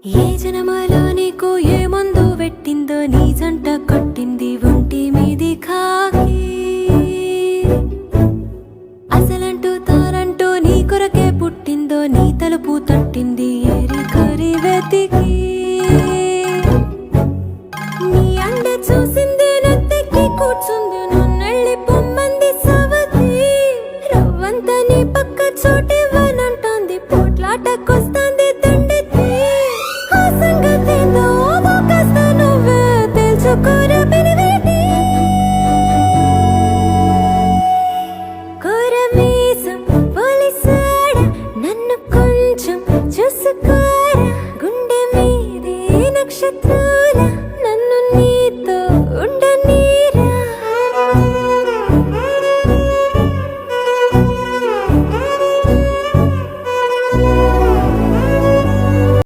ఏ జనమాలో నీకు ఏ మందు పెట్టిందో నీ జంట కట్టింది ఒంటి మీది కాకి అసలంటూ తానంటూ నీ కొరకే పుట్టిందో నీ తలుపు తట్టింది